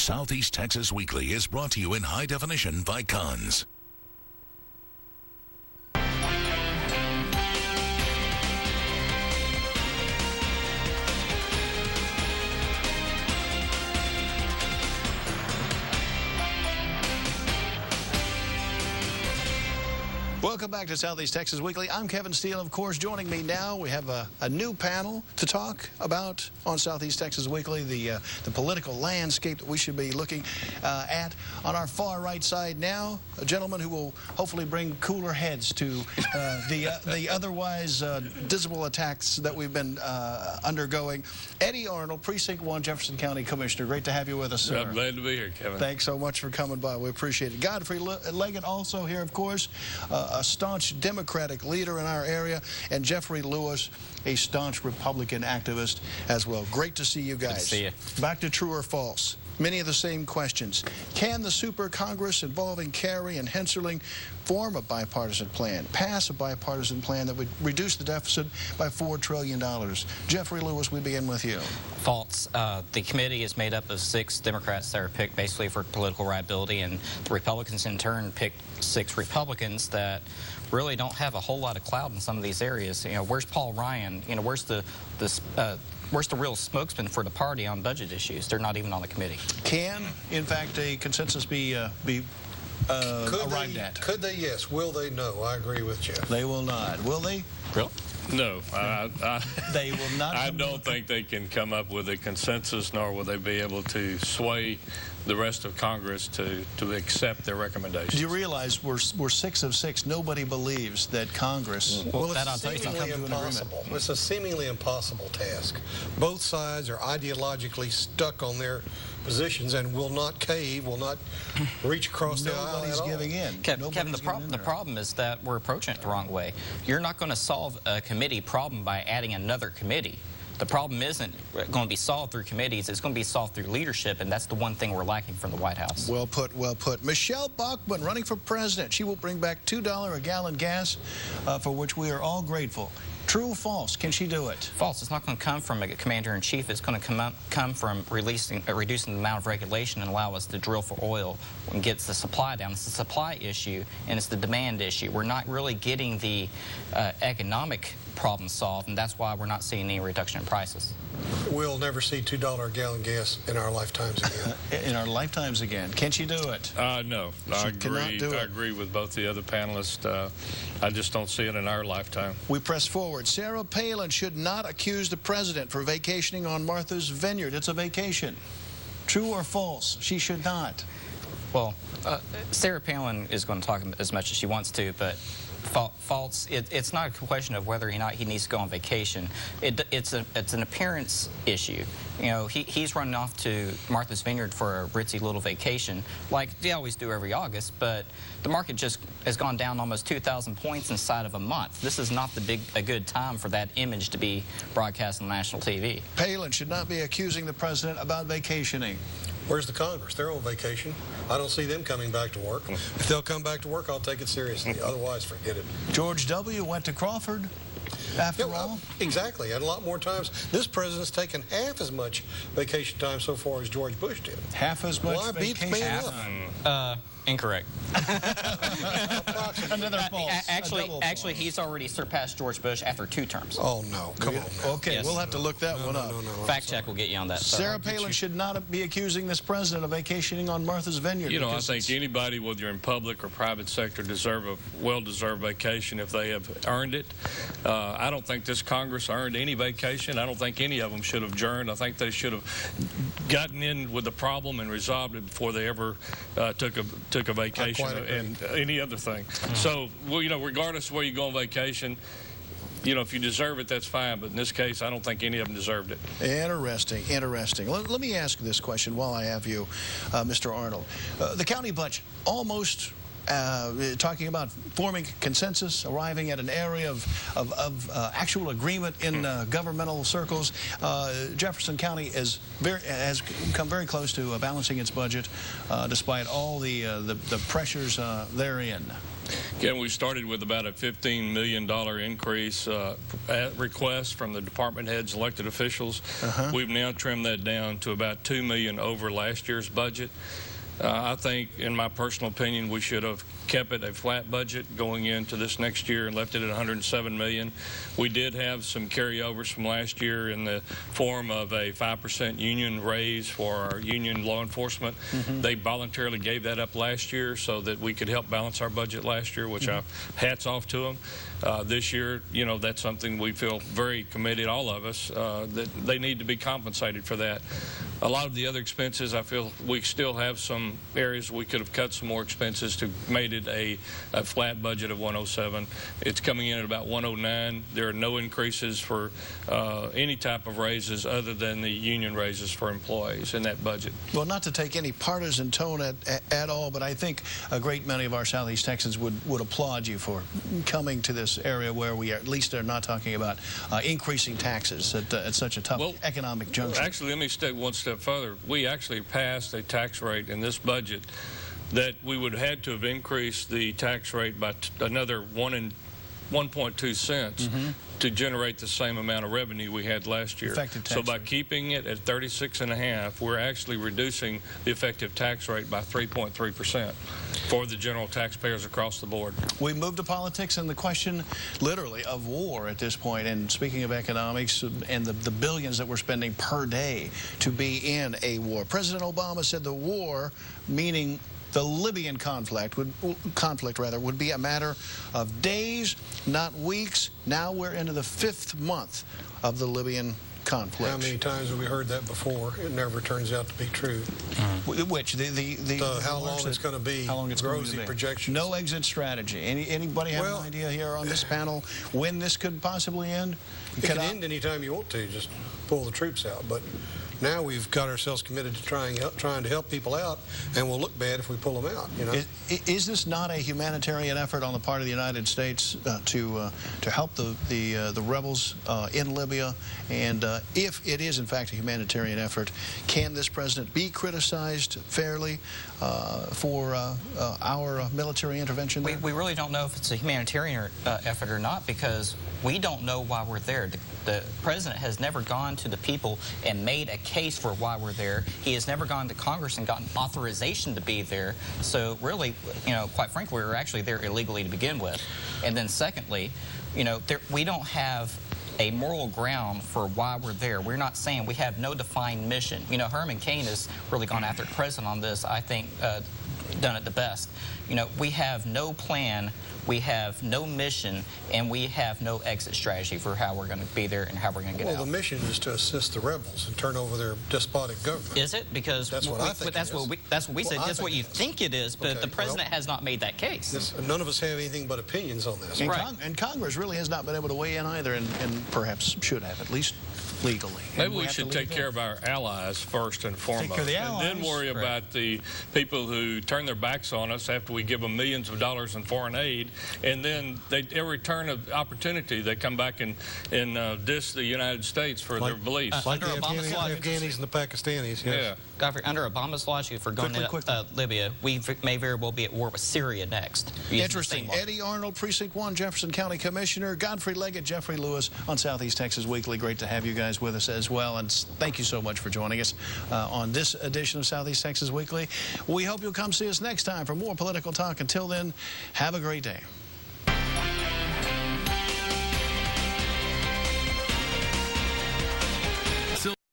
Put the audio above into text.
Southeast Texas Weekly is brought to you in high definition by Cons. Welcome back to Southeast Texas Weekly. I'm Kevin Steele, of course. Joining me now, we have a new panel to talk about on Southeast Texas Weekly, the political landscape that we should be looking at. On our far right side now, a gentleman who will hopefully bring cooler heads to the otherwise dismal attacks that we've been undergoing. Eddie Arnold, Precinct 1, Jefferson County Commissioner. Great to have you with us, sir. I'm glad to be here, Kevin. Thanks so much for coming by. We appreciate it. Godfrey Leggett also here, of course. A staunch Democratic leader in our area, and Jeffery Lewis, a staunch Republican activist as well. Great to see you guys. Good to see you. Back to true or false. Many of the same questions. Can the Super Congress involving Kerry and Hensarling form a bipartisan plan, pass a bipartisan plan that would reduce the deficit by $4 trillion? Jeffery Lewis, we begin with you. False. The committee is made up of 6 Democrats that are picked basically for political liability, and the Republicans in turn picked 6 Republicans that really don't have a whole lot of clout in some of these areas. You know, where's Paul Ryan? You know, where's the real spokesman for the party on budget issues? They're not even on the committee. Can, in fact, a consensus be arrived at? Could they? Yes. Will they? No. I agree with Jeff. They will not. Will they? Really? No, They will not. I don't think they can come up with a consensus, nor will they be able to sway the rest of Congress to accept their recommendations. Do you realize we're 6 of 6? Nobody believes that Congress. Well, it's seemingly impossible. It's a seemingly impossible task. Both sides are ideologically stuck on their positions and will not cave, will not reach across the aisle. Nobody's giving in. Kevin, the problem is that we're approaching it the wrong way. You're not going to solve a committee problem by adding another committee. The problem isn't going to be solved through committees. It's going to be solved through leadership, and that's the one thing we're lacking from the White House. Well put, well put. Michelle Bachmann running for president. She will bring back $2 a gallon gas, for which we are all grateful. True or false? Can she do it? False. It's not going to come from a commander-in-chief. It's going to come from reducing the amount of regulation and allow us to drill for oil and get the supply down. It's the supply issue, and it's the demand issue. We're not really getting the economic problem solved, and that's why we're not seeing any reduction in prices. We'll never see $2 a gallon gas in our lifetimes again. In our lifetimes again. Can she do it? No. I agree with both the other panelists. I just don't see it in our lifetime. We press forward. Sarah Palin should not accuse the president for vacationing on Martha's Vineyard. It's a vacation. True or false? She should not. Well, Sarah Palin is going to talk as much as she wants to, but false. It's not a question of whether or not he needs to go on vacation. It's an appearance issue. You know, he's running off to Martha's Vineyard for a ritzy little vacation, like they always do every August. But the market just has gone down almost 2,000 points inside of a month. This is not a good time for that image to be broadcast on national TV. Palin should not be accusing the president about vacationing. Where's the Congress? They're on vacation. I don't see them coming back to work. If they'll come back to work, I'll take it seriously. Otherwise, forget it. George W. went to Crawford, after all. Exactly. And a lot more times. This president's taken half as much vacation time so far as George Bush did. Half as much vacation? Incorrect. Another false. Actually, he's already surpassed George Bush after 2 terms. Oh, no. Come on now. Okay, yes. We'll have to look that one up. No, Fact check will get you on that. Sarah Palin should not be accusing this president of vacationing on Martha's Vineyard. You know, I think anybody, whether you're in public or private sector, deserve a well-deserved vacation if they have earned it. I don't think this Congress earned any vacation. I don't think any of them should have adjourned. I think they should have gotten in with the problem and resolved it before they ever took a vacation and any other thing. So, well, you know, regardless of where you go on vacation, you know, if you deserve it, that's fine. But in this case, I don't think any of them deserved it. Interesting, interesting. Let me ask this question while I have you, Mr. Arnold. The county budget, almost talking about forming consensus, arriving at an area of actual agreement in governmental circles. Jefferson County has come very close to balancing its budget, despite all the pressures therein. Again, we started with about a $15 million increase at request from the department heads, elected officials. We've now trimmed that down to about $2 million over last year's budget. I think, in my personal opinion, we should have kept it a flat budget going into this next year and left it at $107 million. We did have some carryovers from last year in the form of a 5% union raise for our union law enforcement. They voluntarily gave that up last year so that we could help balance our budget last year, which hats off to them. This year, you know, that's something we feel very committed, all of us, that they need to be compensated for that. A lot of the other expenses, I feel we still have some areas we could have cut some more expenses to made it a flat budget of 107. It's coming in at about 109. There are no increases for any type of raises other than the union raises for employees in that budget. Well, not to take any partisan tone at all, but I think a great many of our Southeast Texans would applaud you for coming to this area where we at least are not talking about increasing taxes at such a tough economic juncture. Actually, let me step one step further. We actually passed a tax rate in this budget that we would have had to have increased the tax rate by another 1.2 cents to generate the same amount of revenue we had last year. So by keeping it at 36.5, we're actually reducing the effective tax rate by 3.3% for the general taxpayers across the board. We moved to politics and the question, literally, of war at this point. And speaking of economics and the billions that we're spending per day to be in a war. President Obama said the war, meaning the Libyan conflict would be a matter of days, not weeks. Now we're into the 5th month of the Libyan conflict. How many times have we heard that before? It never turns out to be true. Which how long it's going to be? How long it's rosy projections? No exit strategy. Anybody have an idea here on this panel when this could possibly end? It can end anytime you want to. Just pull the troops out. But now we've got ourselves committed to trying to help people out, and we'll look bad if we pull them out. You know? Is this not a humanitarian effort on the part of the United States to help the rebels in Libya? And if it is in fact a humanitarian effort, can this president be criticized fairly for our military intervention there? We really don't know if it's a humanitarian effort or not, because we don't know why we're there. The president has never gone to the people and made a case for why we're there. He has never gone to Congress and gotten authorization to be there. So really, you know, quite frankly, we were actually there illegally to begin with. And then secondly, you know, we don't have a moral ground for why we're there. We're not saying we have no defined mission. You know, Herman Cain has really gone after the president on this, I think, done it the best. You know, we have no plan, we have no mission, and we have no exit strategy for how we're going to be there and how we're going to get out. Well, the mission is to assist the rebels and turn over their despotic government. Is it? Because that's what I think. That's what we said. That's what you think it is, but the president has not made that case. None of us have anything but opinions on this. And Congress really has not been able to weigh in either, and perhaps should have, at least legally. Maybe we should take care of our allies first and foremost, and then worry about the people who turn their backs on us after we give them millions of dollars in foreign aid, and then every turn of opportunity they come back and diss the United States for their beliefs. Like the Afghanis and the Pakistanis. Yeah. Godfrey, under Obama's logic, if we're going to Libya, we may very well be at war with Syria next. Interesting. Eddie Arnold, Precinct 1, Jefferson County Commissioner. Godfrey Leggett, Jeffery Lewis on Southeast Texas Weekly. Great to have you guys with us as well, and thank you so much for joining us on this edition of Southeast Texas Weekly. We hope you'll come see us next time for more political talk. Until then, have a great day.